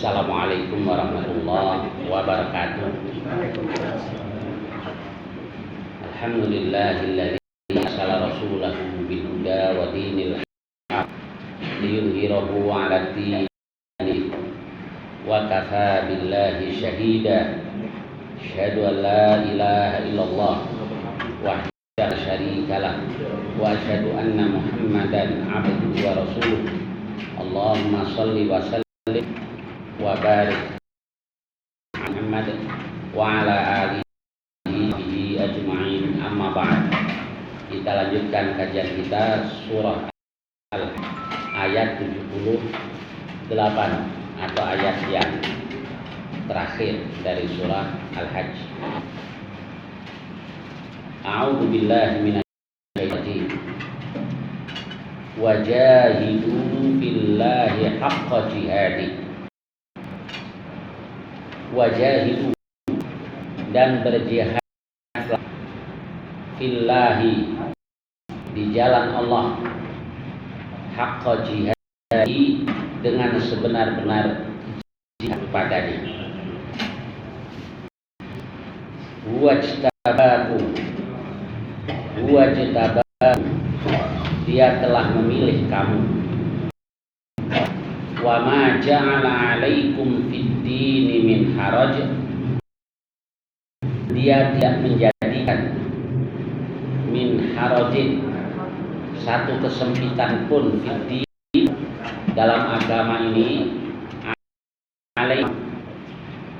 Assalamualaikum warahmatullahi wabarakatuh. Alhamdulillahilladzi arsala rasulahu bil huda wa dinil haqq liyudhhirahu 'alad dini wa kafaa billahi shahida. Asyhadu an la ilaha illallah wahdahu la syarika lah wa asyhadu anna Muhammadan 'abduhu wa rasuluh. Allahumma shalli wa sallim wa barik Muhammad wa ala alihi ajma'in, amma ba'd. Kita lanjutkan kajian kita surah ayat 78 atau ayat yang terakhir dari surah Al-Hajj. A'udzu billahi minasy syaitonir rajim. Wajahidu billahi haqqa jihadi. Wajahidu, dan berjihadlah fillahi, di jalan Allah, haqqa jihadi, dengan sebenar-benar jihad padanya. Wajtabakum, dia telah memilih kamu. Wa ma ja'ala 'alaikum fid dini min haraj, dia tidak menjadikan min harajin, satu kesempitan pun fid din, dalam agama ini.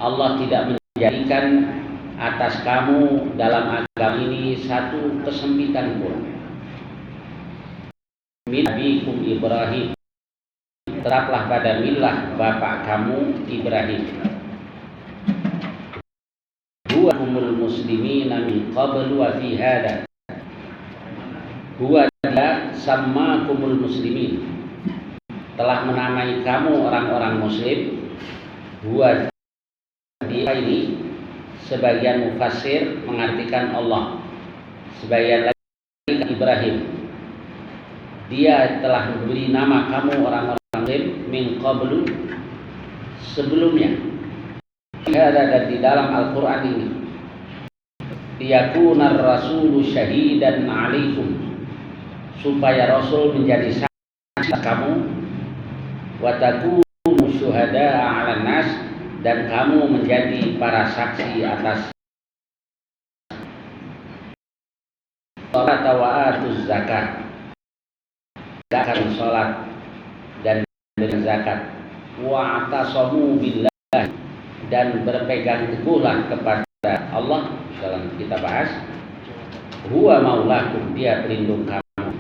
Allah tidak menjadikan atas kamu dalam agama ini satu kesempitan pun. Min abikum Ibrahim, tetaplah pada milah bapak kamu Ibrahim. Huwa humul muslimina min qablu wa fi hada, huwa dia sammakumul muslimin, telah menamai kamu orang-orang muslim. Huwa dia ini, sebagian mufassir mengartikan Allah, sebagian lagi Ibrahim. Dia telah memberi nama kamu orang-orang min qablu, sebelumnya. Ada dan di dalam Al-Quran ini, liyakunar rasulu syahidan 'alaikum, supaya Rasul menjadi saksi kamu, wa takunu syuhada'a 'alan nas, dan kamu menjadi para saksi atas. Salat wa atuz zakat, akan salat dan berzakat. Wa atasamu billah, dan berpegang teguhlah kepada Allah. Dalam kita bahas, huwa maulakum, dia pelindung kamu.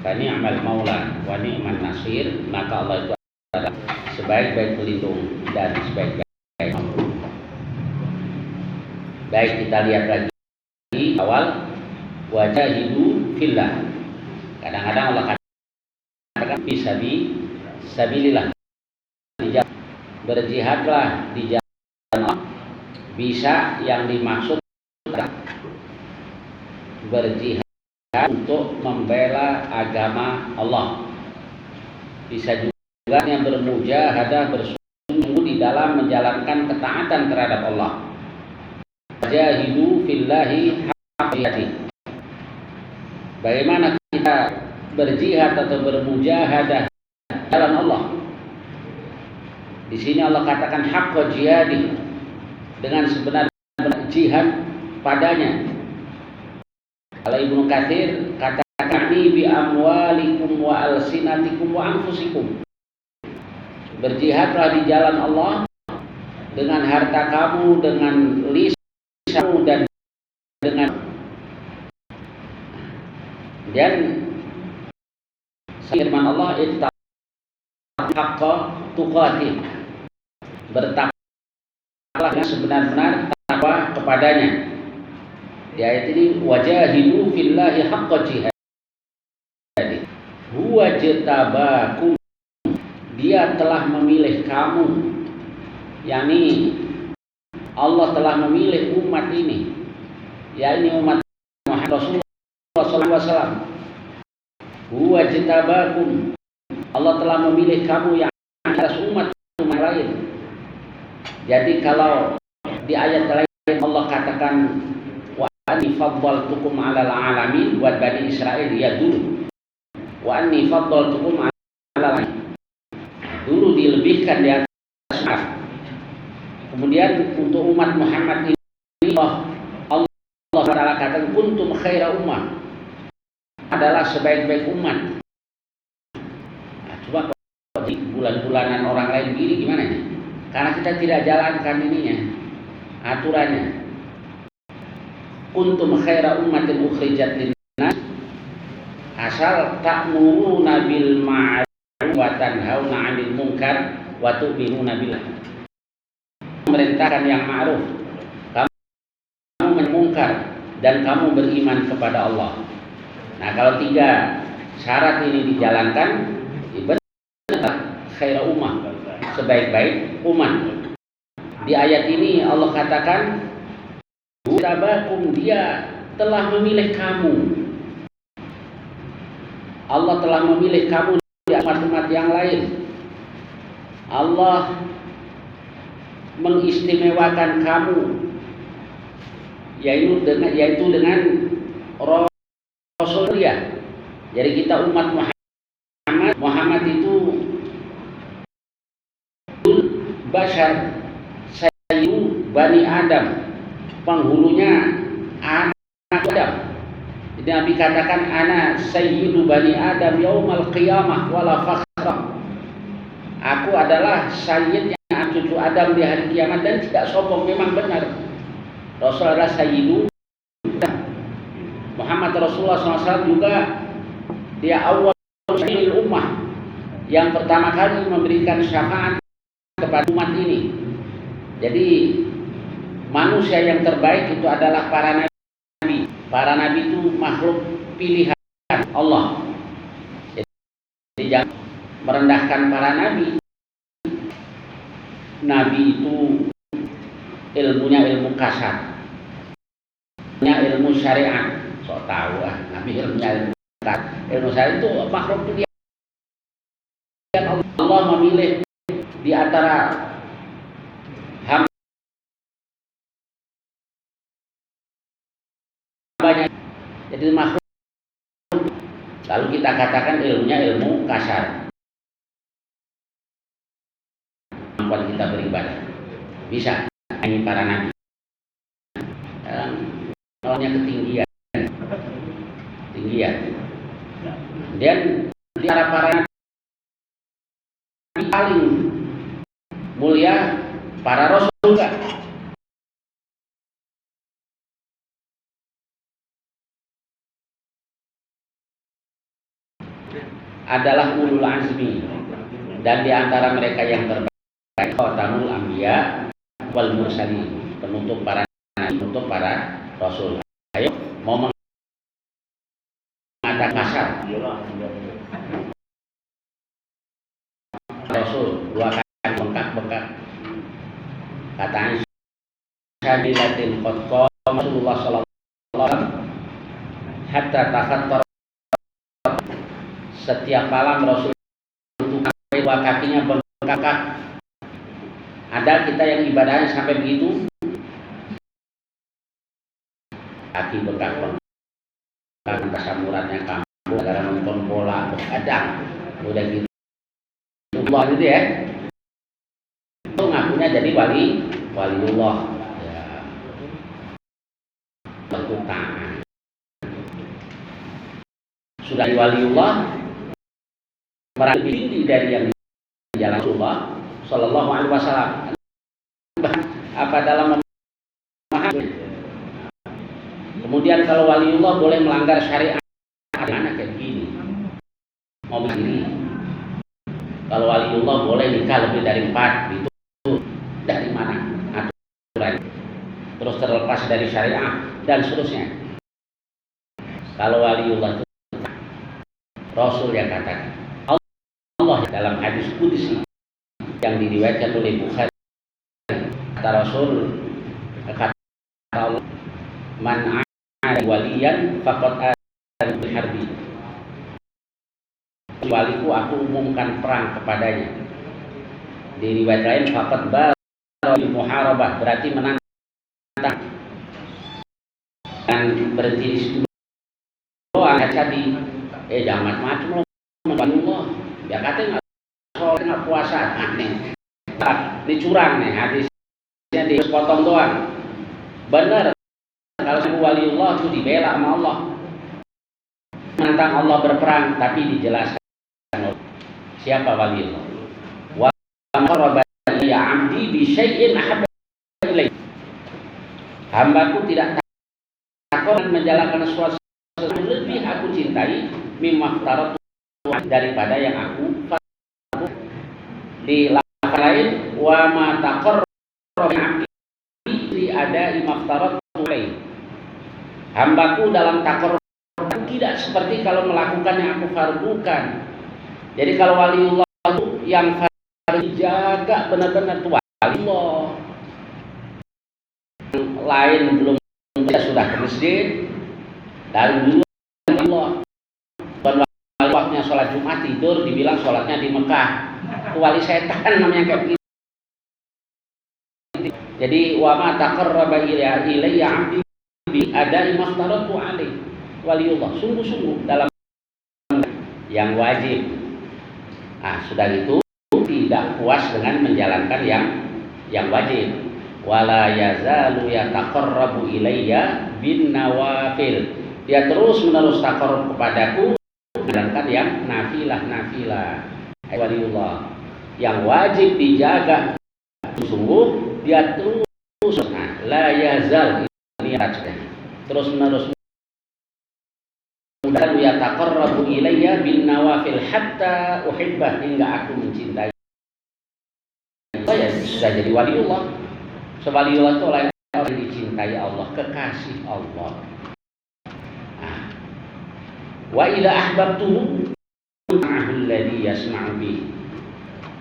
Fa ni'mal maula wa ni'man nasir, maka Allah itu adalah sebaik-baik pelindung dan sebaik-baik. Baik, kita lihat lagi awal, wajahidu fillah. Kadang-kadang Allah katakan fisabilillah, berjihadlah di jalan Allah. Bisa yang dimaksud berjihad untuk membela agama Allah. Bisa juga yang bermujahadah, bersungguh di dalam menjalankan ketaatan terhadap Allah. Jahidu fillahi haqqa jihadi. Bagaimana kita berjihad atau bermujahadah di jalan Allah? Di sini Allah katakan haqqa jihadi, dengan sebenar-benar jihad padanya. Kalau Ibnu Katsir katakan bi amwalikum wa alsinatikum wa anfusikum, berjihadlah di jalan Allah dengan harta kamu, dengan lisanmu, dan dengan firman Allah, haqqa tuqatih, bertakwalah yang sebenar-benar takwa kepadanya. Di ayat ini wajahidu fillahi haqqa jihad, huwa jatabakum, dia telah memilih kamu, yakni Allah telah memilih umat ini, yakni umat Muhammad Rasulullah SAW. Huwa jatabakum, Allah telah memilih kamu yang atas umat lain. Jadi kalau di ayat lain Allah katakan wa anni faddaltukum 'alal 'alamin buat Bani Israel, ya dulu. Wa anni faddaltukum 'alal 'alamin, dulu dilebihkan di atas umat. Kemudian untuk umat Muhammad ini Allah Taala katakan kuntum khaira ummah, adalah sebaik-baik umat. Nah, coba kalau di bulan-bulanan orang lain begini gimana ya? Karena kita tidak jalankan ininya, aturannya. Kuntum khaira ummatin ukhrijat linnas, asal ta'muruna bil ma'ruf wa tanhauna 'anil munkar wa tu'minuna billah. Memerintahkan yang ma'ruf, kamu menyemungkar, dan kamu beriman kepada Allah. Nah, kalau 3 syarat ini dijalankan, benar khaira ummah, sebaik-baik umat. Di ayat ini Allah katakan tabakum, dia telah memilih kamu. Allah telah memilih kamu di umat-umat yang lain. Allah mengistimewakan kamu, yaitu dengan Rasulullah. Jadi kita umat Muhammad itu Bashar Sayyidu Bani Adam, penghulunya anak Adam. Jadi Nabi katakan ana Sayyidu Bani Adam yaumal qiyamah wala fakhra, aku adalah sayyidnya cucu Adam di hari kiamat dan tidak sombong. Memang benar, Rasul adalah Sayyidu Muhammad Rasulullah SAW, juga dia awal syafi'il ummah, yang pertama kali memberikan syafaat kepada umat ini. Jadi manusia yang terbaik itu adalah para nabi. Para nabi itu makhluk pilihan Allah. Jadi jangan merendahkan para nabi. Nabi itu ilmunya ilmu kasar, ilmu syariat. Sok tahu Nabi ilmunya ilmu syariat itu makhluk pilihan Allah memilih di antara hambanya. Jadi makhluk, lalu kita katakan ilmunya ilmu kasar. Kemampuan kita beribadah bisa ini para nabi. Namanya ketinggian. Dan di antara para nabi paling mulia para rasul juga. Adalah ulul azmi, dan di antara mereka yang terbaik khatamul anbiya wal mursalin, penutup para nabi, penutup para rasul. Ayo mau mengatakan kasar Rasul 2 kali bengkak-bengkak, katanya syabilatin qad Rasulullah sallallahu alaihi wasallam hatta tafattar, setiap malam Rasul itu 2 kakinya bengkak. Ada kita yang ibadahnya sampai begitu, kaki bengkak-bengkak, kesamurannya kamu gara nonton bola begadang, udah gitu Allah gitu ya, itu ngakunya jadi waliullah ya, berhutang sudah di waliullah, merasa lebih tinggi dari yang di jalan Rasulullah Sallallahu Alaihi Wasallam. Apa dalam memahami? Kemudian kalau waliullah boleh melanggar syariat, mana kayak begini? Mau begini? Kalau waliullah boleh nikah lebih dari 4, itu dari mana aturan? Terus terlepas dari syariah dan seterusnya. Kalau waliullah itu Rasul yang katakan, Allah dalam hadis qudsi yang diriwayatkan oleh Bukhari, kata Rasul, kata Allah, man 'ada waliyan faqad adzana bil harbi. Waliku aku umumkan perang kepadanya. Di riwayat lain faqad bil muharabah, berarti menantang. Dan berhenti di situ doang tadi. Jangan macam-macam loh, Allah. Ya katanya nggak puasa, aneh. Ini curang nih hadisnya, dipotong doang. Benar, kalau waliullah itu dibela sama Allah, menantang Allah berperang, tapi dijelaskan siapa waliullah. Wa qarraba ya 'abdi bi syai'in ahabba ilaih. Hambaku tidak takut menjalankan sesuatu yang lebih aku cintai mimma aftaratu, daripada yang aku fardu. Di lafaz lain, wa ma taqarraba 'abdi li ada imaftaratu ilaih. Hambaku dalam takor tidak seperti kalau melakukan yang aku fardukan. Jadi kalau waliullah itu yang fardu jaga benar-benar tuh waliullah. Lain belum sudah ke masjid dari dulu Allah. Waktunya sholat Jumat tidur dibilang sholatnya di Mekah. Itu wali setan namanya kayak begitu. Jadi wa ma taqarraba ilayya 'abdi bi ada'i maftaratu alaih. Waliullah sungguh-sungguh dalam yang wajib. Sudah itu tidak puas dengan menjalankan yang wajib. Wala yazalu yataqarrabu ilayya bin nawafil. Dia terus-menerus taqarrub kepadaku menjalankan yang nafilah. Waliullah yang wajib dijaga sungguh, dia terus la yazal, ini terus menerus dan yataqarrabu ilayya bin nawafil hatta uhibbah, hingga aku mencintai. Ya sudah jadi waliullah. Waliullah itu orang yang dicintai Allah, kekasih Allah. Wa idza ahbabtuhu ma'ahul ladzi yasma'u bihi.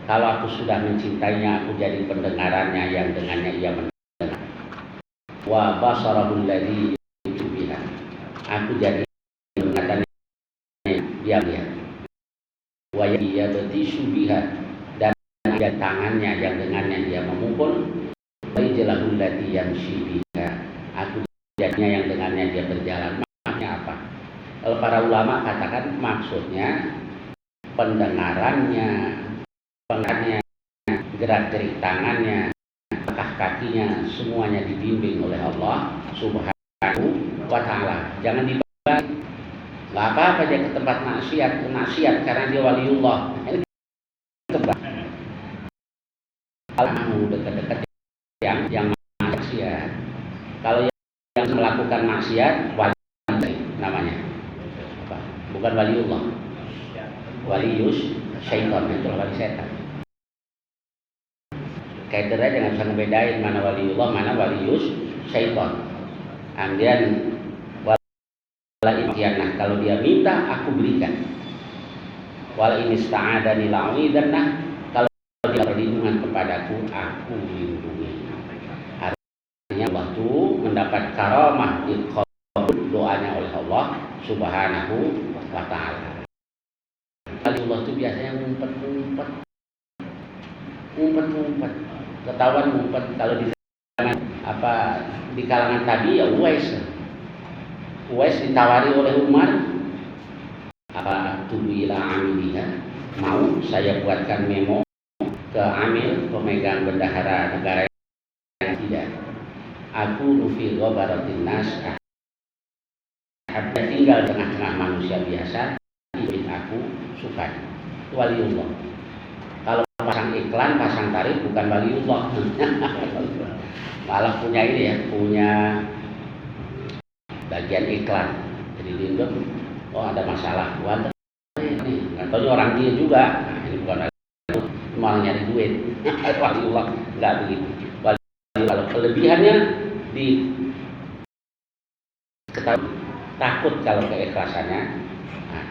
Kalau aku sudah mencintainya, aku jadi pendengarannya yang dengannya ia mendengar. Wa basarahul ladzi yubiha. Aku jadi penglihatannya dia lihat. Wa yabtishu biha, dan dia tangannya yang dengannya dia memukul. Wa ijlahul ladzi yamshi biha. Aku jadinya yang dengannya dia berjalan. Maksudnya apa? Kalau para ulama katakan maksudnya pendengarannya, gerak-gerik tangannya, langkah kakinya, semuanya dibimbing oleh Allah Subhanahu wa Ta'ala. Jangan dibalik. Nggak apa-apa dia ke tempat maksiat karena dia waliullah. Ini kalau dekat-dekat yang maksiat. Kalau yang melakukan maksiat, wali namanya apa? Bukan waliullah. Walius syaitan, itu wali setan. Kaitannya jangan bisa ngebedain mana waliullah, mana walius syaitan. Kemudian wala imtihanah, kalau dia minta aku berikan. Wala inista'adani la'uidannah, kalau dia perlindungan kepadaku aku lindungi. Artinya Allah itu mendapat karamah dikabul doanya oleh Allah Subhanahu wa Ta'ala. Waliullah itu biasanya ngumpet-ngumpet, ketahuan ngumpet. Kalau di kalangan di kalangan tadi ya Uwais ditawari oleh Umar, tubuila amiliha, mau saya buatkan memo ke Amil, pemegang bendahara negara yang tidak. Aku nufi ghabaratin nas, tinggal tengah-tengah manusia biasa, ingin aku suka. Waliullah. Kalau pasang iklan, pasang tarif, bukan waliullah. Malah punya ini ya, punya bagian iklan. Jadi diundang, oh ada masalah, waduh ini, nggak tahu orang dia juga. Nah, ini bukan malah nyari duit. Waliullah nggak begitu. Kalau kelebihannya di ketahui, takut kalau keikhlasannya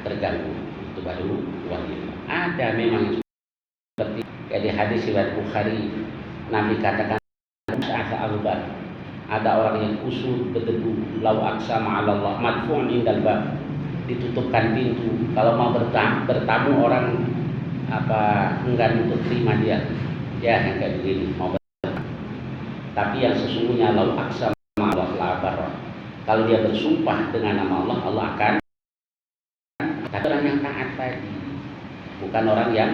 terganggu, itu baru waliullah. Ada memang seperti di hadis riwayat Bukhari, Nabi katakan ada orang yang kusut berdebu, lau aqsama 'ala Allah madfu'un indal bab, ditutupkan pintu kalau mau bertamu orang enggan untuk terima dia, ya yang kayak begini mau bertamu. Tapi yang sesungguhnya lau aqsama 'ala Allah la barra, kalau dia bersumpah dengan nama Allah, Allah akan. Tapi orang yang taat tadi, bukan orang yang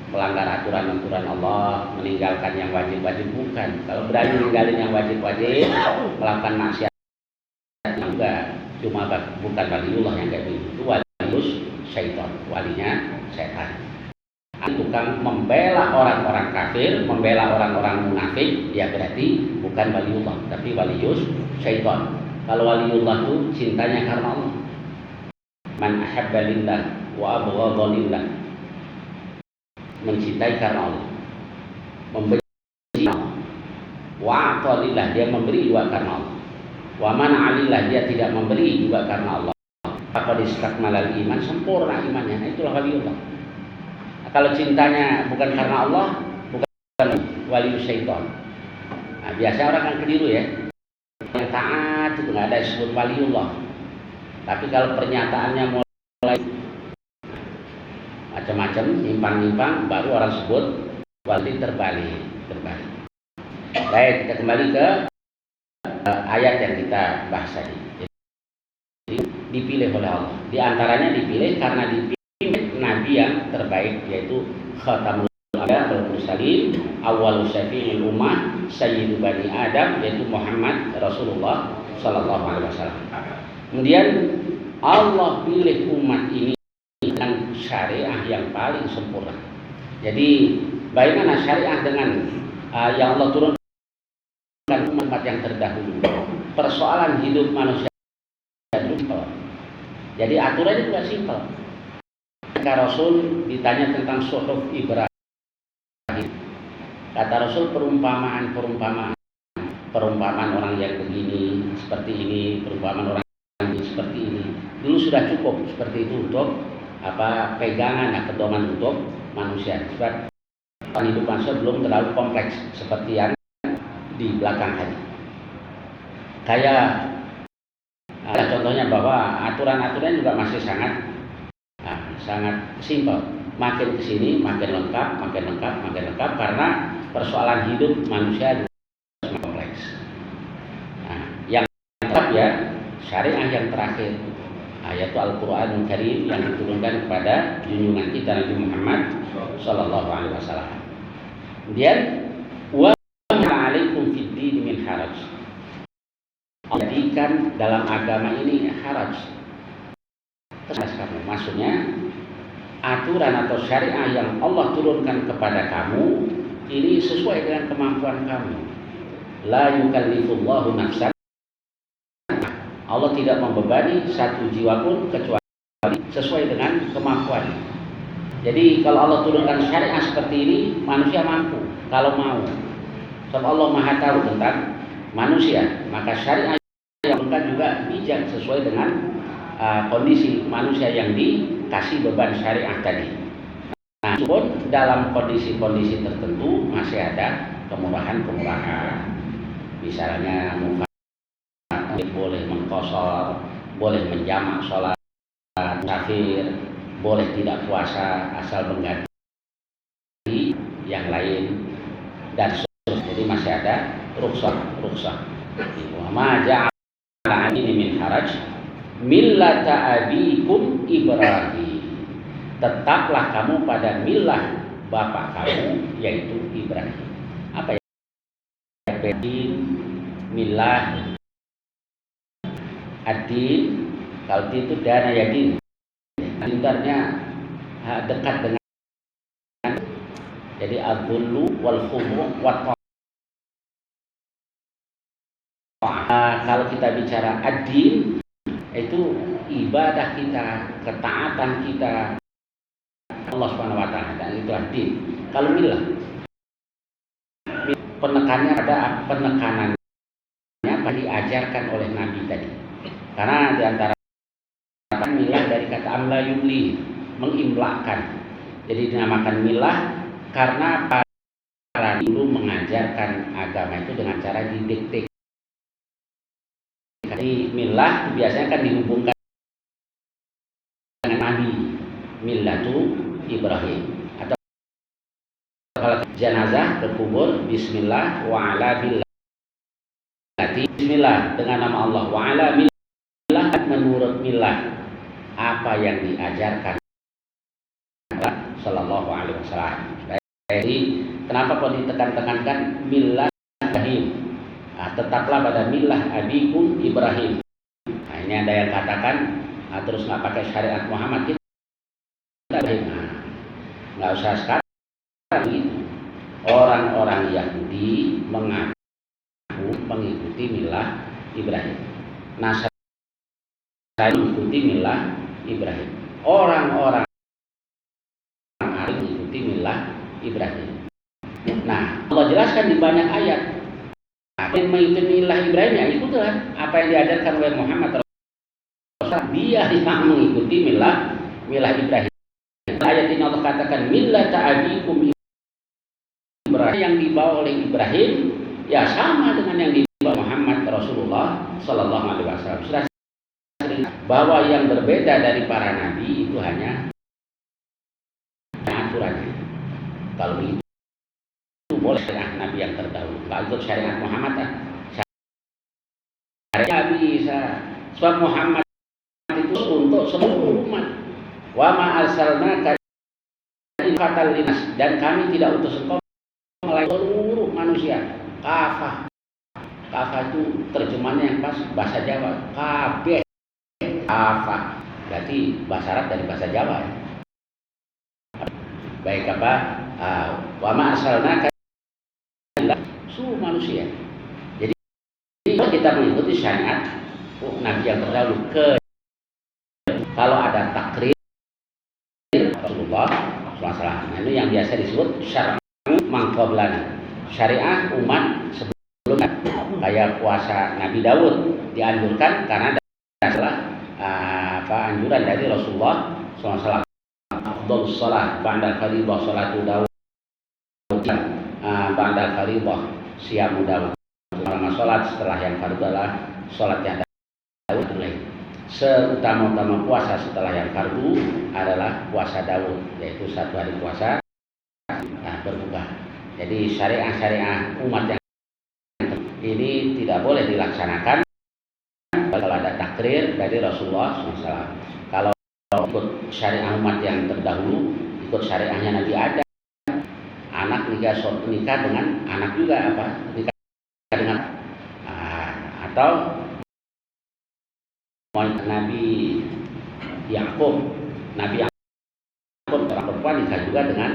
melanggar aturan-aturan Allah, meninggalkan yang wajib-wajib, bukan. Kalau berani meninggalin yang wajib-wajib, melakukan maksiat juga, cuma bukan waliullah yang kayak begitu. Itu walius syaitan, walinya setan. Tukang membela orang-orang kafir, membela orang-orang munafik, ya berarti bukan waliullah, tapi walius syaitan. Kalau waliullah itu cintanya karena Allah. Man ahabba lillah wa abghadha lillah, mencintai karena Allah, membenci Allah. Wa a'talillah, dia memberi juga karena Allah. Wa mana'alillah, dia tidak memberi juga karena Allah. Faqad istakmalal iman, sempurna imannya. Nah, itulah waliullah. Nah, kalau cintanya bukan karena Allah, bukan wali syaitan. Nah, biasa orang kan keliru ya. Yang taat itu nggak ada disebut waliullah. Tapi kalau pernyataannya mulai macam-macam, nyimpang-nyimpang, baru orang sebut wali terbalik. Baik, kita kembali ke ayat yang kita bahas tadi. Jadi, dipilih oleh Allah. Di antaranya dipilih karena dipilih Nabi yang terbaik, yaitu Khatamul Anbiya wal Mursalin, awwalus syafi'il ummah, sayyidu bani Adam, yaitu Muhammad Rasulullah sallallahu alaihi wasallam. Kemudian Allah pilih umat ini dengan syariah yang paling sempurna. Jadi bagaimana syariah dengan yang Allah turunkan umat yang terdahulu? Persoalan hidup manusia simpel. Jadi aturannya juga simpel. Ketika Rasul ditanya tentang suhuf Ibrahim, kata Rasul perumpamaan orang yang begini, seperti ini, perumpamaan orang seperti ini. Dulu sudah cukup seperti itu untuk pegangan atau pedoman untuk manusia. Sebab hidup manusia belum terlalu kompleks seperti yang di belakang hari. Kayak ada contohnya bahwa aturan-aturan juga masih sangat simpel. Makin kesini makin lengkap karena persoalan hidup manusia juga kompleks. Nah, yang tetap ya syariah yang terakhir, yaitu Al-Quranul Karim yang diturunkan kepada junjungan kita Nabi Muhammad sallallahu alaihi wasallam. Kemudian wa ma'alaikum fid din min haraj. Jadikan dalam agama ini haraj. Maksudnya aturan atau syariah yang Allah turunkan kepada kamu ini sesuai dengan kemampuan kamu. La yukallifullahu nafsan, Allah tidak membebani satu jiwa pun kecuali sesuai dengan kemampuan. Jadi kalau Allah turunkan syariah seperti ini, manusia mampu kalau mau. Sebab Allah Maha tahu tentang manusia, maka syariah yang turunkan juga bijak sesuai dengan kondisi manusia yang dikasih beban syariah tadi. Nah, pun dalam kondisi-kondisi tertentu masih ada kemurahan-kemurahan. Misalnya boleh mengqashar, boleh menjamak sholat, musafir, boleh tidak puasa asal mengganti yang lain dan seterusnya. Jadi masih ada rukhsah. Wa ma ja'ala ini min haraj millata abikum Ibrahim. Tetaplah kamu pada milah bapak kamu yaitu Ibrahim. Apa ya? Milah adin, kalau itu dana yadin, intarnya dekat dengan, jadi al-dhullu wal khumu' wa kalau kita bicara adin itu ibadah kita, ketaatan kita Allah Subhanahu wa taala. itulah din. Kalau milah, penekannya ada penekanannya apa diajarkan oleh Nabi tadi. Karena diantara milah dari kata amla yumli, mengimlakan. Jadi dinamakan milah karena para dulu mengajarkan agama itu dengan cara didikte. Jadi milah biasanya kan dihubungkan dengan Nabi, millatu Ibrahim. Atau kalau jenazah ke kubur, bismillah wa ala billati, bismillah dengan nama Allah, wa ala billah menurut millah apa yang diajarkan Sallallahu Alaihi Wasallam. Jadi kenapa kok ditekan-tekankan millah Ibrahim? Tetaplah pada millah abikum Ibrahim. Nah, ini ada yang katakan terus nggak pakai syariat Muhammad kita nggak usah sekarang gitu. Orang-orang Yahudi mengaku mengikuti millah Ibrahim. Nasrani mengikuti millah Ibrahim. Orang-orang millah Ibrahim. Nah, Allah jelaskan di banyak ayat. Yang mengikuti millah Ibrahim ya ikutlah apa yang diajarkan oleh Muhammad Rasulullah. Dia yang mengikuti millah Ibrahim. Ayat ini Allah katakan millata abikum Ibrahim, yang dibawa oleh Ibrahim ya sama dengan yang dibawa Muhammad Rasulullah Sallallahu Alaihi Wasallam. Sudah bahwa yang berbeda dari para nabi itu hanya aturannya. Kalau begitu boleh syariat Nabi yang terdahulu. Kalau ikut syariat Muhammad, syariat bisa. Sebab Muhammad itu untuk seluruh umat. Wa ma arsalnaka illal linnas, dan kami tidak utus engkau melainkan seluruh manusia. Kafah. Kafah itu terjemahannya yang pas bahasa Jawa. Kabeh. Kafah. Berarti bahasa Arab dari bahasa Jawa ya. Baik apa? Wa ma arsalnaka seluruh manusia. Jadi kita mengikuti syariat Nabi yang terdahulu. Kalau ada takrir Rasulullah SAW, nah itu yang biasa disebut syariat mangqablana, syariat umat sebelumnya. Kayak puasa Nabi Daud dianjurkan karena adalah anjuran dari Rasulullah SAW. Afdal salat ba'da fardhu salatu Daud, ba'da fardhu siyamu Daud. Selama salat setelah yang fardu adalah salatnya Daud. Seutama-utama puasa setelah yang fardu adalah puasa Daud, yaitu 1 hari puasa berbuka. Jadi syariah umat yang ini tidak boleh dilaksanakan kalau ada takrir dari Rasulullah SAW. Kalau ikut syariah umat yang terdahulu, ikut syariahnya Nabi Adam. Anak nikah dengan anak juga nikah dengan atau Nabi Yakub orang perempuan nikah juga dengan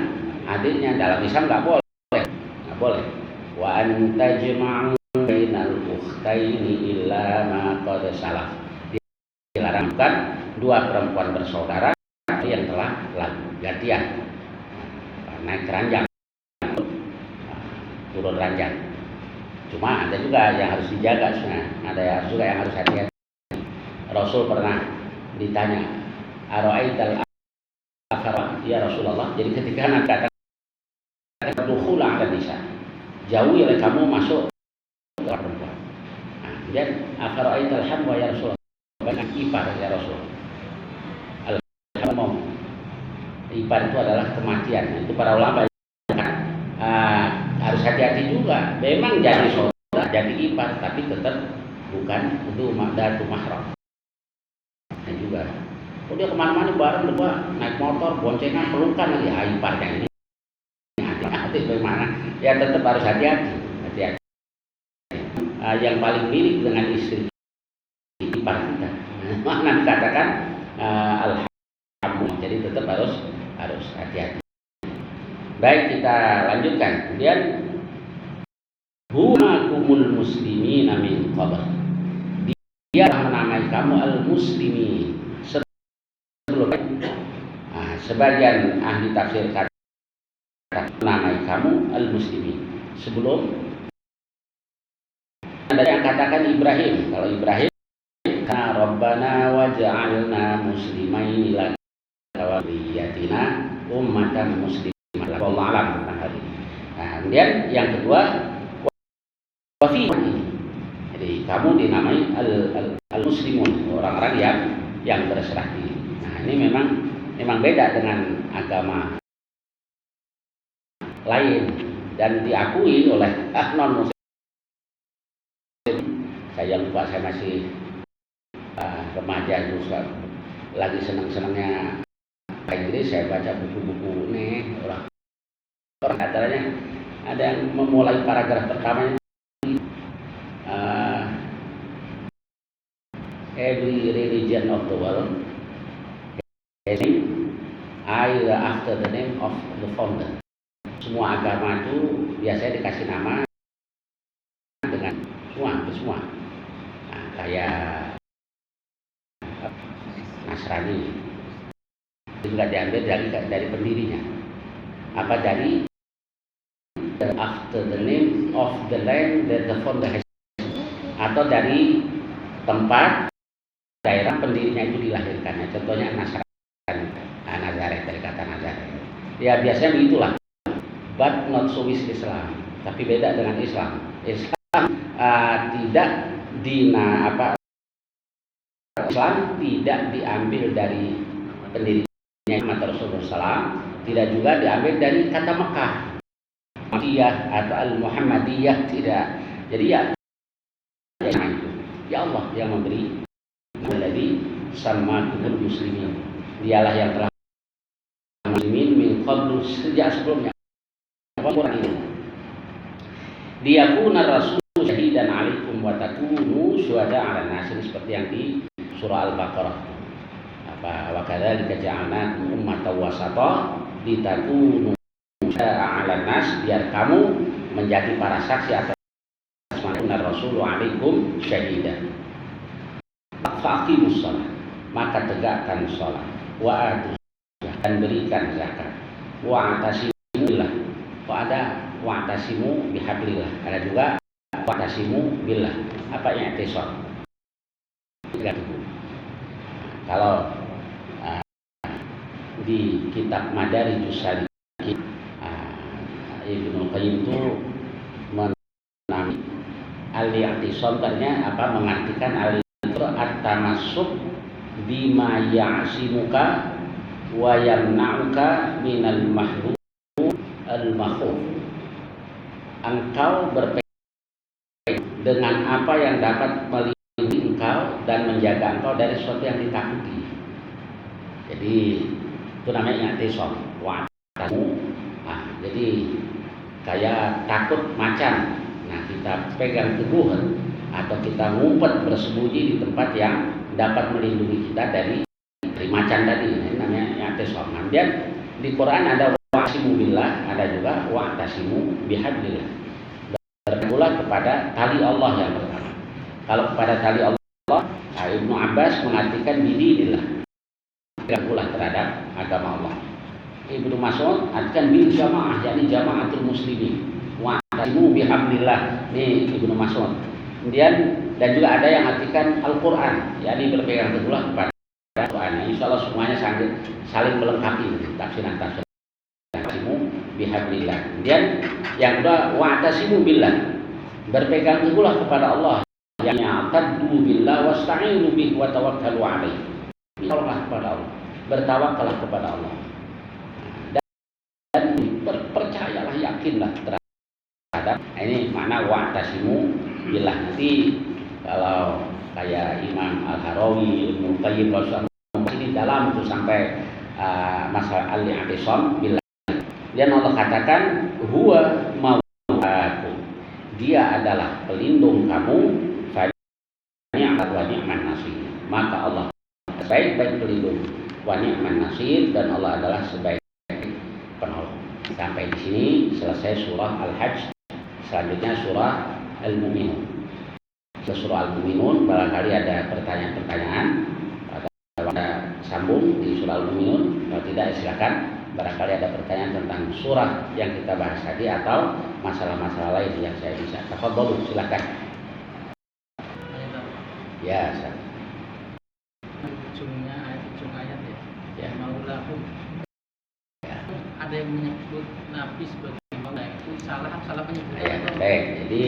adiknya. Dalam Islam nggak boleh. Wa anta jama'u bainal ukhtaini illa ma qad salaf. Dilarangkan dua perempuan bersaudara yang telah lalu gantian naik ranjang, turun ranjang. Cuma ada juga yang harus dijaga, ada juga yang harus hati-hati. Rasul pernah ditanya, ara'aital akhara ya Rasulullah. Jadi ketika Nabi katakan dukhula ala nisa, jauhi oleh kamu masuk ke perempuan. Kemudian afara'aital hamwa ya Rasulullah, banyak ipar ya Rasul. Al-hamwa, ipar itu adalah kematian. Itu para ulama harus hati-hati juga. Memang jadi saudara, jadi ipar, tapi tetap bukan untuk ma'datu mahram. Dan juga dia kemana-mana bareng berdua, naik motor, boncengan, pelukan lagi, iparnya ini hati-hati bagaimana. Ya tetap harus hati-hati. Yang paling mirip dengan istri ipar kita, mana dikatakan alhamdulillah. Jadi tetap harus hati-hati. Baik, kita lanjutkan. Kemudian humakumul muslimina min qabl, dia menamai kamu al-muslimin sebelum. Sebagian ahli tafsir kata namai kamu al-muslimin. Sebelum ada yang katakan Ibrahim. Kalau Ibrahim, Rabbana waj'alna muslimaini laka wa dzurriyyatina ummatan muslimah. Wallahu a'lam tentang hal ini. Nah, kemudian yang kedua, wafi ini. Jadi kamu dinamai al-muslimun, orang-orang yang berserah diri. Nah, ini memang beda dengan agama lain dan diakui oleh non muslim. Saya lupa, saya masih remaja itu, lagi senang-senangnya Inggris, saya baca buku-buku nih orang katanya ada yang memulai paragraf pertama every religion of the world either after the name of the founder. Semua agama itu biasanya dikasih nama dengan semua. Nah, kayak Nasrani itu juga diambil dari pendirinya. Apa dari after the name of the land that the founder has, atau dari tempat daerah pendirinya itu dilahirkan. Contohnya Nasrani, Nazaret, dari kata Nazaret. Ya biasanya begitulah. But not so with Islam. Tapi beda dengan Islam. Islam tidak Islam tidak diambil dari pendirinya Muhammad Rasulullah SAW, tidak juga diambil dari kata Mekah, Makkiyah atau Al-Muhammadiyah, tidak. Jadi ya Allah yang memberi. Alladzi sammakumul muslimin. Dialah yang telah muslimin min qablu, sejak sebelumnya. Quran ini. Liyakuna rasul syahidan 'alaikum wa takunu syuhada 'alan nas, seperti yang di surah Al-Baqarah. Wa kadzalika ja'alnakum ummatan wasata litakunu syuhada 'alan nas, biar kamu menjadi para saksi atas manhaj rasul 'alaikum syahidan. Faqimus shalah, maka tegakkan salat, wa atuz dan berikan zakat, wa atasimu billah. Ada wa'tasimu bihablillah, ada juga wa'tasimu billah. Apa yang i'tisam? Kalau di kitab Madarijus Salikin, Ibnu Qayyim itu menamai al-i'tisam, ternyata apa, mengartikan at-tamassuk bima ya'simuka wa yamna'uka minal mahrum al-makhuf. Engkau berpegang dengan apa yang dapat melindungi engkau dan menjaga engkau dari sesuatu yang ditakuti. Jadi itu namanya i'tisam. Jadi kayak takut macan. Nah, kita pegang teguh atau kita ngumpet bersembunyi di tempat yang dapat melindungi kita dari macan tadi. Ini namanya i'tisam. Dan di Quran ada wa'tasimu billah, ada juga wa'tasimu bihablillah. Berpegang kepada tali Allah yang pertama. Kalau kepada tali Allah, Ibnu Abbas mengartikan bidinillah, berpegang terhadap agama Allah. Ibnu Mas'ud artikan bil jamaah, yakni jamaatul muslimin. Wa'tasimu bihablillah, ini Ibnu Mas'ud. Kemudian dan juga ada yang artikan Al-Qur'an, yakni berpegang teguhlah kepada Al-Qur'an. Insyaallah semuanya saling melengkapi tafsiran. Bihablillah. Kemudian yang kedua wa'tasimu billah, berpegang teguhlah kepada Allah, yang ya'taddu billah wasta'inu bihi wa tawakkalu 'alaihi. Bertawakkallah kepada Allah, bertawakallah kepada Allah, dan percayalah, yakinlah terhadap ini makna wa'tasimu billah. Nanti kalau kayak Imam Al-Harawi, Ibnu Qayyim ini dalam itu sampai masalah al-i'tisam billah. Dan Allah katakan huwa mawlakum, dia adalah pelindung kamu, fa ni'mat wa ni'man nasir, maka Allah sebaik-baik pelindung, wa ni'man nasir, dan Allah adalah sebaik-baik penolong. Sampai di sini selesai surah Al-Hajj. Selanjutnya surah Al-Mu'minun. Surah Al-Mu'minun, barangkali ada pertanyaan-pertanyaan atau ada sambung di surah Al-Mu'minun. Kalau tidak silakan barangkali ada pertanyaan tentang surah yang kita bahas tadi atau masalah-masalah lain yang saya bisa. Tafadhol, silakan. Ya, ujung ayat ya. Ya. Maulahum. Ya. Ada yang menyebut Nabi sebagai maula, itu salah penyebutan. Ya, baik. Jadi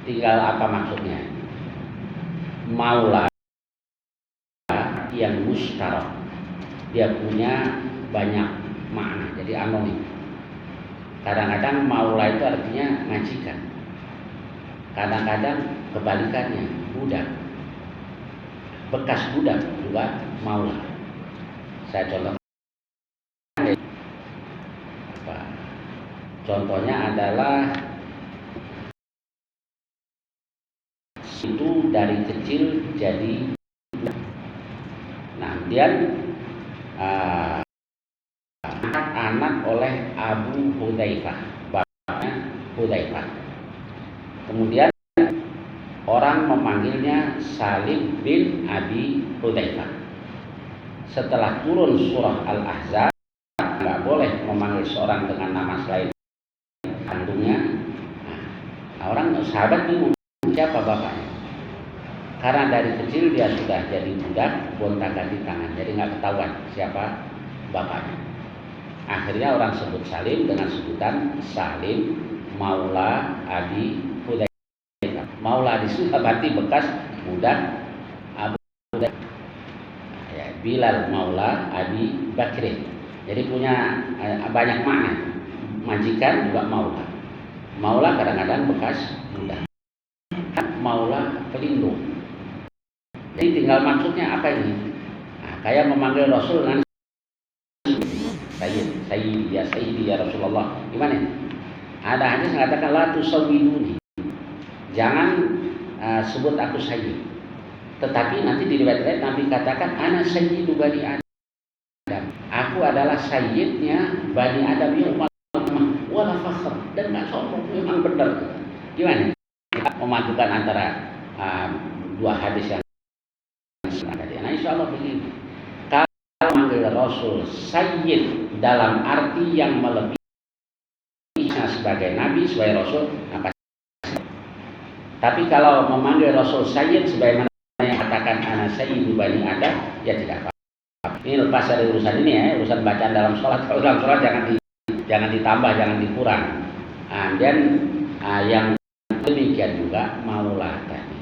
tinggal apa maksudnya? Maula yang mustarak, dia punya banyak makna, jadi anonim. Kadang-kadang maula itu artinya majikan, kadang-kadang kebalikannya budak, bekas budak juga maula. Saya contohkan, contohnya adalah itu dari kecil jadi. Nah, kemudian anak oleh Abu Hudzaifah, bapaknya Hudzaifah. Kemudian orang memanggilnya Salim bin Abi Hudzaifah. Setelah turun surah Al-Ahzab, nggak boleh memanggil seorang dengan nama selain kandungnya. Nah, orang sahabat bingung siapa bapaknya. Karena dari kecil dia sudah jadi budak, gonta-ganti tangan, jadi nggak ketahuan siapa bapaknya. Akhirnya orang sebut Salim dengan sebutan Salim Maula Abi Hudzaifah. Maula di situ berarti bekas budak Abu Hudzaifah. Ya, Bilal Maula Abi Bakrin. Jadi punya banyak makna. Majikan juga maula. Maula kadang-kadang bekas budak. Maula pelindung. Jadi tinggal maksudnya apa ini? Nah, kayak memanggil Rasul dengan Sayyidi ya Rasulullah. Gimana ini? Ada hadis mengatakan la tusawwiduni. Jangan sebut aku sayyid. Tetapi nanti di riwayat Nabi katakan ana sayyidu bani Adam. Aku adalah sayyidnya bani Adam yang wala fakhr, dan enggak sombong, memang benar. Gimana? Kita memadukan antara dua hadis yang tadi. Nah, insyaallah begini. Kalau manggil Rasul sayyid dalam arti yang melebihi sebagai nabi, sebagai rasul, apa? Tapi kalau memanggil Rasul sayyid sebagaimana yang katakan ana sayyidu bani Adam, ya tidak apa-apa. Ini lepas dari urusan ini ya, urusan bacaan dalam sholat. Kalau dalam sholat jangan ditambah, jangan dikurang. Dan yang demikian juga maula tadi.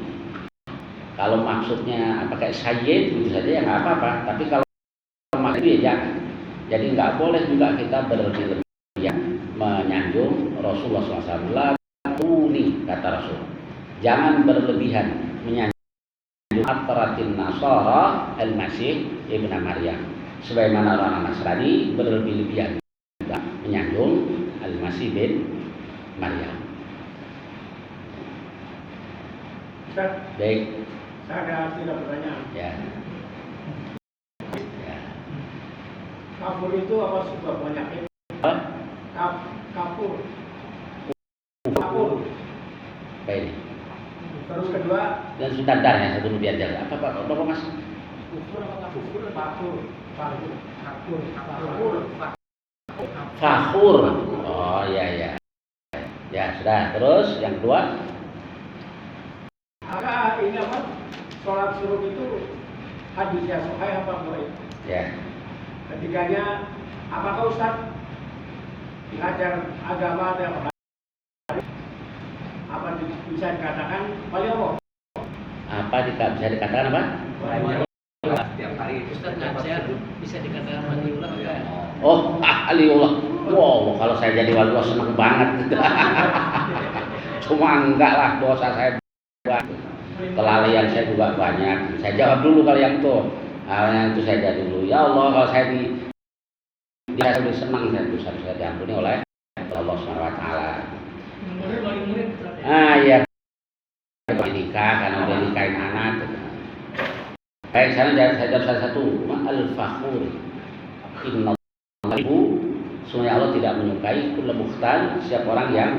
Kalau maksudnya pakai sayyid gitu saja ya nggak apa-apa. Tapi kalau maksudnya ya jangan. Jadi nggak boleh juga kita berlebihan menyanjung Rasulullah SAW. Uni kata Rasul. Jangan berlebihan menyanjung Atratin Nasara Al-Masih Ibn Maryam. Sebagaimana orang Nasrani berlebih-lebihan menyanjung Al-Masih bin Maryam. Baik. Saya ada 3 pertanyaan. Ya. Kafur itu apa sebuah penyakit? Kafur. Baik. Terus kedua. Dan sebentar ya, satu biar jaga. Apa Bapak Mas? Kufur apa kafur? Fakhur. Oh iya. Ya sudah. Terus yang kedua. Maka ini apa? Sholat suruh itu hadisnya sahih apa enggak? Ya. Ketiganya, apakah Ustaz belajar agama dan apa bisa dikatakan waliyullah? Apa bisa dikatakan apa? Setiap hari Ustaz ngajar bisa dikatakan waliullah enggak? Oh, waliullah. Wow, kalau saya jadi waliullah senang banget. Cuma enggak lah, dosa saya banyak. Kelalaian saya juga banyak. Saya jawab dulu kalau yang itu. Yang itu saya jawab dulu. Ya Allah, kalau saya dia lebih senang saya dosa saya diampuni oleh Allah Subhanahu wa taala. Murid. Iya. Nikah karena udah nikahin anak. Baik, saya jawab salah satu. Al-fakhur. Innallaha sebenarnya Allah tidak menyukai kullu mukhtal, siapa orang yang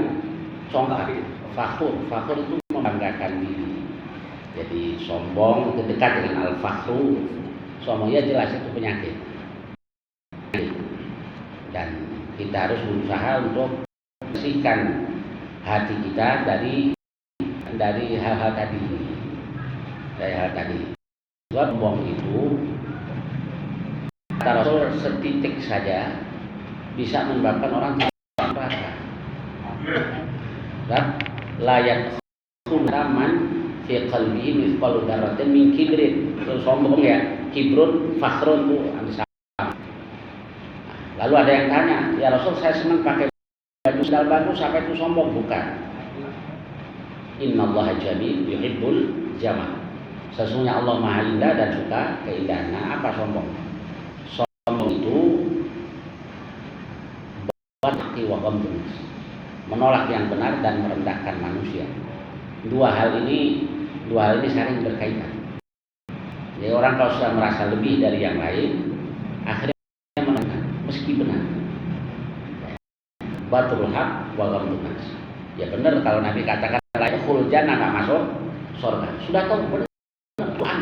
sombong. Fakhur itu membanggakan diri. Jadi sombong itu dekat dengan al-fakhru. Sombongnya jelas itu penyakit. kita harus berusaha untuk bersihkan hati kita dari hal-hal tadi. Sebab sombong itu kata Rasul setitik saja bisa menyebabkan orang tidak neraka. Dan layak kunaman fi qalbihi mithqalu dzarratin min kibrin. Itu sombong ya. Kibrun fakhrun tuh sama. Lalu ada yang tanya, ya Rasul, saya senang pakai baju sandal bagus, sampai itu sombong? Bukan. Innallaha jamil yuhibbul jamal. Sesungguhnya Allah Maha Indah dan suka keindahan. Nah, apa sombong? Sombong itu menolak yang benar dan merendahkan manusia. Dua hal ini saling berkaitan. Jadi orang kalau sudah merasa lebih dari yang lain, akhirnya menolak meski benar. Batul haq wa ghamdun nas. Ya benar kalau Nabi katakan la yakhul jannah, enggak masuk surga. Sudah tahu benar Tuhan.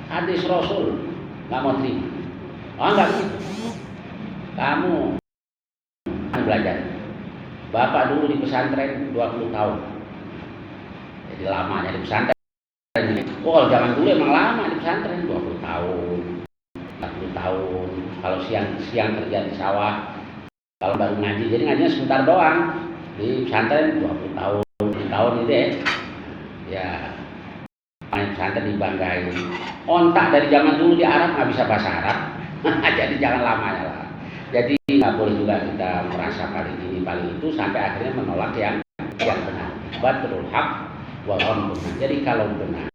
Hadis Rasul enggak mau terima. Oh enggak gitu. Kamu belajar. Bapak dulu di pesantren 20 tahun. Jadi lamanya di pesantren. Oh, zaman dulu emang lama di pesantren, 20 tahun. 40 tahun. Kalau siang kerja di sawah. Kalau baru ngaji, jadi ngajinya sebentar doang. Di pesantren 20 tahun. 20 tahun itu ya pesantren dibanggain. Ontak dari zaman dulu di Arab nggak bisa bahasa Arab. Jadi jangan lamanya lah. Jadi nggak boleh juga kita merasa paling ini paling itu sampai akhirnya menolak yang benar. Batul haq wa ghamdun. Jadi kalau benar,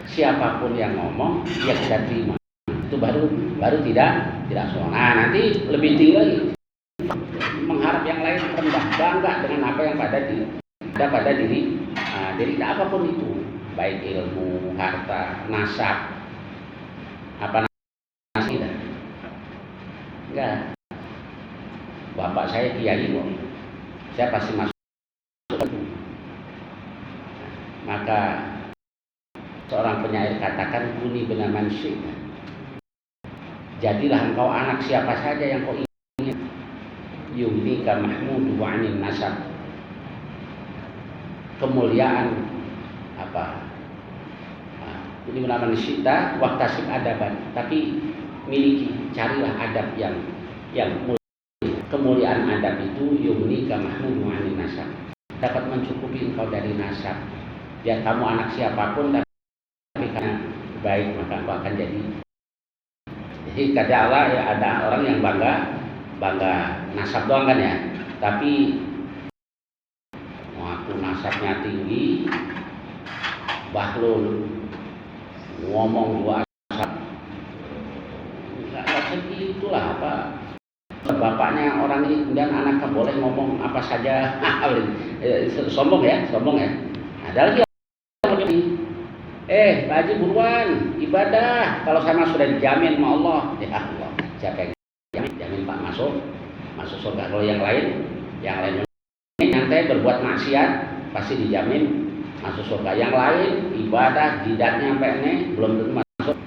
siapapun yang ngomong ya kita terima. Itu baru tidak sombong. Nah, nanti lebih tinggi lagi. Mengharap yang lain rendah, bangga dengan apa yang ada pada diri kita, apapun itu, baik ilmu, harta, nasab, apa nasab kita. Enggak. Bapak saya kiai kok, saya pasti masuk itu. Maka seorang penyair katakan, kuni benar manusia. Jadilah engkau anak siapa saja yang kau ingin. Yumnika mahmudu wa anin nasab. Kemuliaan apa? Kuni benar manusia, waktasib adaban. Tapi miliki, carilah adab yang mulia. Kemuliaan adab itu yumnika mahmudu wa anin nasab. Dapat mencukupi engkau dari nasab. Biar kamu anak siapapun, tapi karena baik maka engkau akan jadi. Jadi kata Allah ya, ada orang yang bangga nasab doang kan ya, tapi aku nasabnya tinggi, bahlul, ngomong dua asap, nggak sedih itulah apa. Bapaknya orang ini kemudian anaknya boleh ngomong apa saja, sombong ya. Ada lagi Pak Haji buruan ibadah, kalau sama sudah dijamin sama Allah. Ya Allah, siapa yang jamin Pak masuk surga. Kalau yang lain nyantai berbuat maksiat pasti dijamin masuk surga. Yang lain ibadah jidatnya sampai ini belum tentu masuk.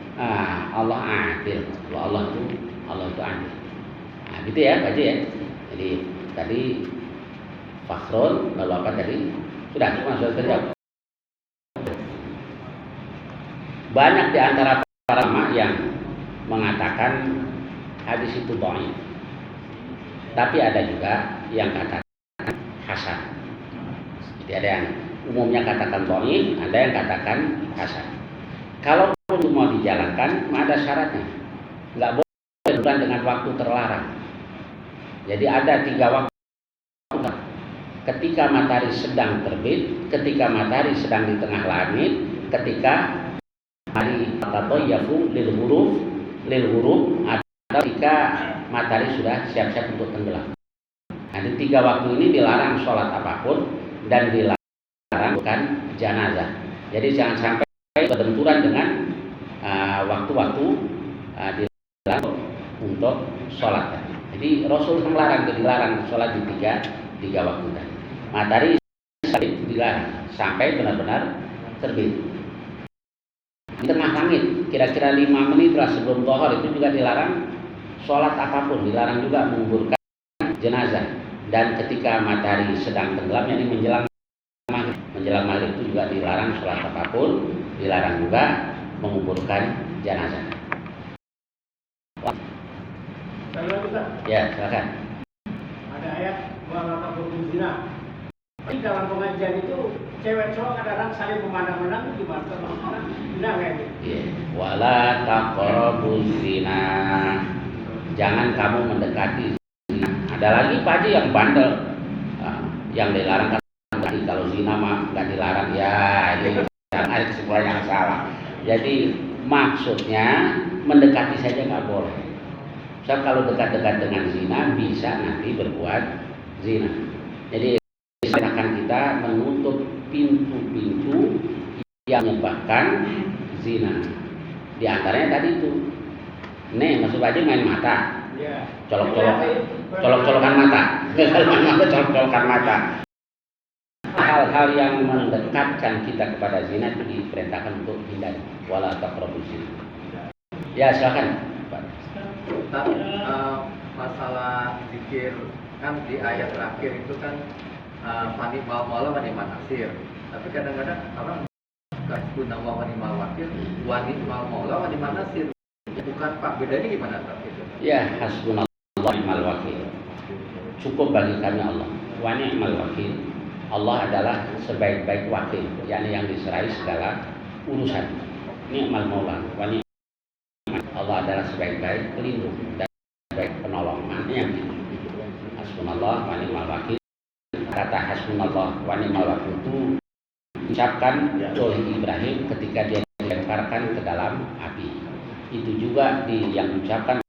Allah adil. Allah itu adil. Nah, gitu ya Pak Haji ya. Jadi tadi fakhrun, lalu apa tadi? Sudah terjawab. Banyak di antara para ulama yang mengatakan hadis itu dhaif. Tapi ada juga yang katakan hasan. Jadi ada yang umumnya katakan dhaif, ada yang katakan hasan. Kalau mau dijalankan, ada syaratnya. Enggak boleh bukan dengan waktu terlarang. Jadi ada 3 waktu. Ketika matahari sedang terbit, ketika matahari sedang di tengah langit, ketika hari tatoyafu lil huruf atau ketika matahari sudah siap-siap untuk tenggelam. Nah, di 3 waktu ini dilarang sholat apapun dan dilarang bukan janazah. Jadi jangan sampai berbenturan dengan waktu-waktu dilarang untuk sholat. Jadi Rasul dilarang sholat di tiga waktu tadi. Matahari dilarang sampai benar-benar terbit. Di tengah langit, kira-kira 5 menit sebelum zuhur itu juga dilarang sholat apapun, dilarang juga menguburkan jenazah. Dan ketika matahari sedang tenggelam, yakni menjelang maghrib itu juga dilarang sholat apapun, dilarang juga menguburkan jenazah. Ya, silakan. Ada ayat wala taqrabuz zina. Di dalam pengajian itu cewek cowok kadang-kadang saling memandang-mandang gimana? Zina kayak gitu. Ya. Wala taqrabuz zina. Jangan kamu mendekati zina. Ada lagi Pak Haji yang bandel, yang dilarang kan tadi kalau zina mah nggak dilarang ya. Ini ada kesimpulan yang salah. Jadi maksudnya mendekati saja nggak boleh. Sebab kalau dekat-dekat dengan zina bisa nanti berbuat zina. Jadi silakan kita menutup pintu-pintu yang menyebabkan zina. Di antaranya tadi itu. Nih, maksud aja main mata. Iya. Colok-colokan mata. Colok-colokan mata. Hal-hal yang mendekatkan kita kepada zina itu diperintahkan untuk hindari. Wala taqrabuz zina. Ya, silakan. Ustaz, masalah zikir kan di ayat terakhir itu kan fani ma'ala wa ni'man nasir. Tapi kadang-kadang orang hasbunallahu wa ni'mal wakil wa ni'mal wa ni'man nasir. Bukan Pak, bedanya gimana Pak itu? Ya, hasbunallahu wa ni'mal wakil. Cukup bagi kami Allah. Wa ni'mal wakil. Allah adalah sebaik-baik wakil, yakni yang diserahi segala urusan. Ni'mal maula wa ni'mal. Allah adalah sebaik-baik pelindung dan sebaik penolong. Mana yang itu? Hasbunallah wa ni'mal wakil. Kata hasbunallah wa ni'mal wakil itu diucapkan oleh Ibrahim ketika dia dilemparkan ke dalam api. Itu juga yang diucapkan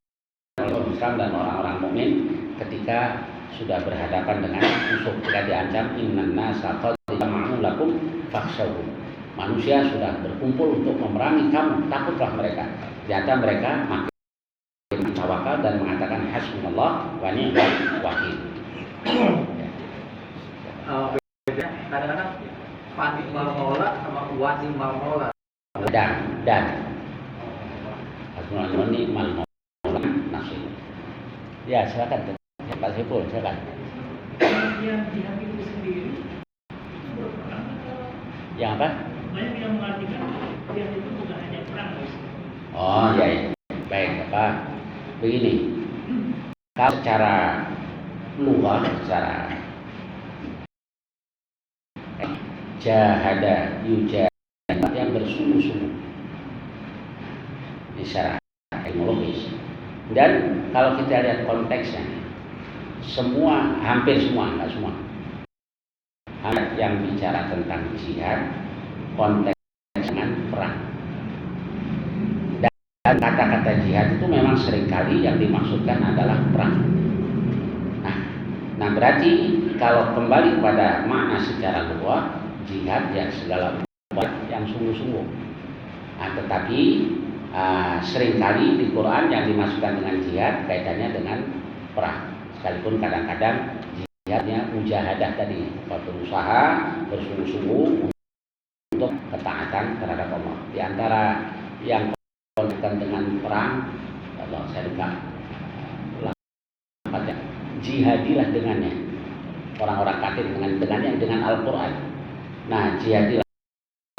oleh orang Islam dan orang-orang mukmin ketika sudah berhadapan dengan musuh, ketika diancam innan nasa qad jama'u lakum fakhshawhum. Manusia sudah berkumpul untuk memerangi kamu, takutlah mereka. Ternyata mereka makin tawakal dan mengatakan hasbunallah wa ni'mal wakil. Kadang-kadang fani ma'ala sama wa ni'mal maula. Dan hasbunallah wa ni'mal maula nasir. Ya, silakan Pak Saiful, silakan. Yang jihad itu sendiri itu berperang atau Yang apa? banyak yang mengartikan jihad itu bukan hanya perang, guys. Oh ya, baik apa? Begini, kalau secara luar, secara jahada yujahid yang bersungguh-sungguh secara etimologis. Dan kalau kita lihat konteksnya, hampir semua, enggak semua, yang bicara tentang jihad konteks dengan perang. Dan kata-kata jihad itu memang seringkali yang dimaksudkan adalah perang. Nah berarti kalau kembali pada makna secara luas, jihad ya segala yang sungguh-sungguh. Nah, tetapi seringkali di Quran yang dimasukkan dengan jihad kaitannya dengan perang. Sekalipun kadang-kadang jihadnya mujahadah tadi, berusaha bersungguh-sungguh untuk ketaatan terhadap Allah. Di antara yang konten dengan perang, Allah saya jihadilah dengannya, orang-orang kafir dengan Al-Quran. Nah, jihadilah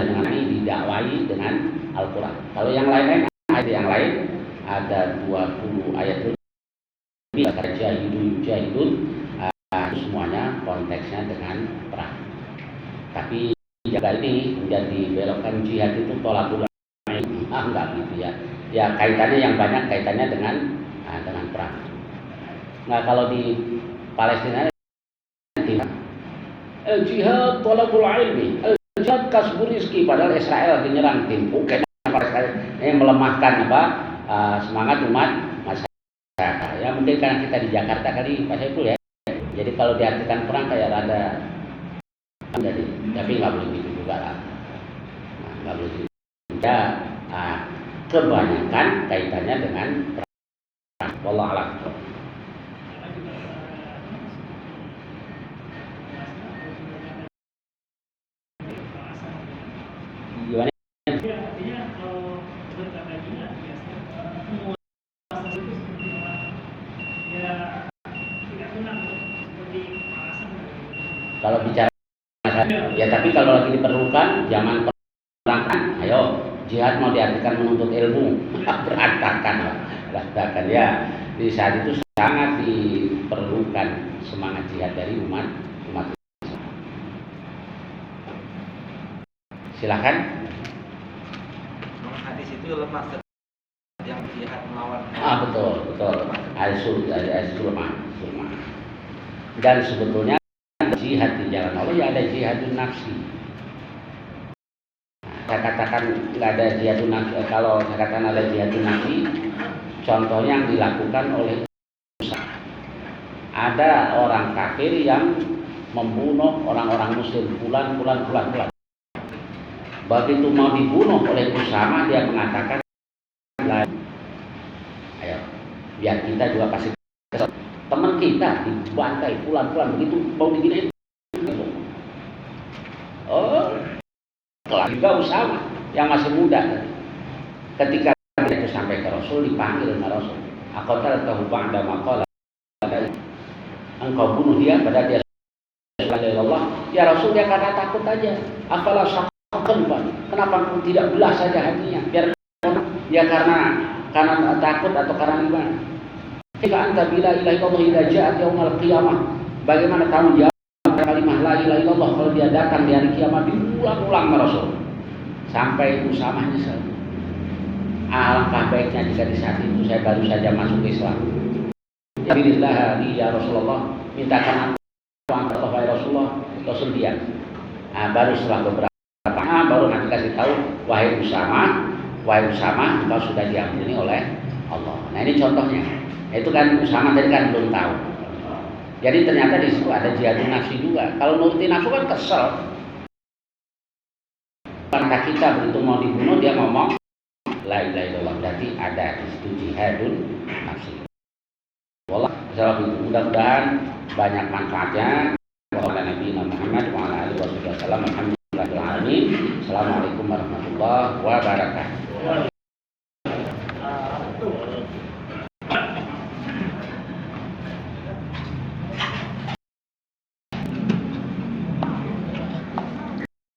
dengan ini didakwai dengan Al-Quran. Kalau yang lain-lain, ayat yang lain ada 20 ayat lebih, jahidun semuanya konteksnya dengan perang. Tapi jika ini menjadi belokkan jihad itu tolakul enggak gitu ya. Ya kaitannya yang banyak kaitannya dengan perang. Nah kalau di Palestina jihad tolakul ilmi, jihad kasbul rizki, padahal Israel menyerang Timbuk ini melemahkan semangat umat masyarakat. Ya mungkin karena kita di Jakarta kali Pak Saiful ya. Jadi kalau diartikan perang kayak rada jadi, tapi nggak boleh gitu juga lah. Nggak boleh gitu. Ya, kebanyakan kaitannya dengan perang. Wallahu a'lam. Gimana? Artinya kalau berkata jihad ya menguasai itu seperti orang ya tidak tenang. Kalau bicara ya, tapi kalau lagi diperlukan zaman perang, ayo jihad mau diartikan menuntut ilmu, berantakan ya. Di saat itu sangat diperlukan semangat jihad dari umat Islam. Silakan. Hadis itu lemah yang jihad melawan. Betul. Sulma. Dan sebetulnya jihad di jalan Allah ya ada jihadun nafsi. Saya katakan nggak ada jihadun nafsi. Kalau saya katakan ada jihadun nafsi, contohnya yang dilakukan oleh ada orang kafir yang membunuh orang-orang muslim bulan. Begitu mau dibunuh oleh Usama, dia mengatakan, ayo, biar kita juga kasih kesel. Teman kita dibantai bulan begitu mau diginiin. Keluarga Usama yang masih muda. Ketika itu sampai ke Rasul, dipanggil sama Rasul. Aqataltahu ba'da ma qala. Engkau bunuh dia pada dia Allah. Ya Rasul, dia karena takut aja. Afala kenapa engkau tidak belah saja hatinya? Biar ya karena takut atau karena iman. Jika anta bila ilaha illallah idza ja'at yaumul qiyamah. Bagaimana kamu jawab kalimat la ilaha illallah kalau dia datang di hari kiamat? Diulang-ulang sama Rasul sampai Usamah nyesel. Alangkah baiknya jika di saat itu saya baru saja masuk Islam. Alhamdulillah ya Rasulullah, mintakan aku Allah ya Rasulullah. Rasul diam. Baru setelah beberapa baru nanti kasih tahu, wahai Usama, engkau sudah diampuni oleh Allah. Nah ini contohnya. Itu kan Usama tadi kan belum tahu. Jadi ternyata di situ ada jihadun nafsi juga. Kalau nuruti nafsu kan kesel. Karena kita begitu mau dibunuh dia ngomong la ilaha illallah, berarti ada di situ jihadun nafsi. Wallah, mudah-mudahan banyak manfaatnya. Nabi Muhammad wa ala alihi wasallam. Alhamdulillahirabbil alamin. Assalamualaikum warahmatullahi wabarakatuh.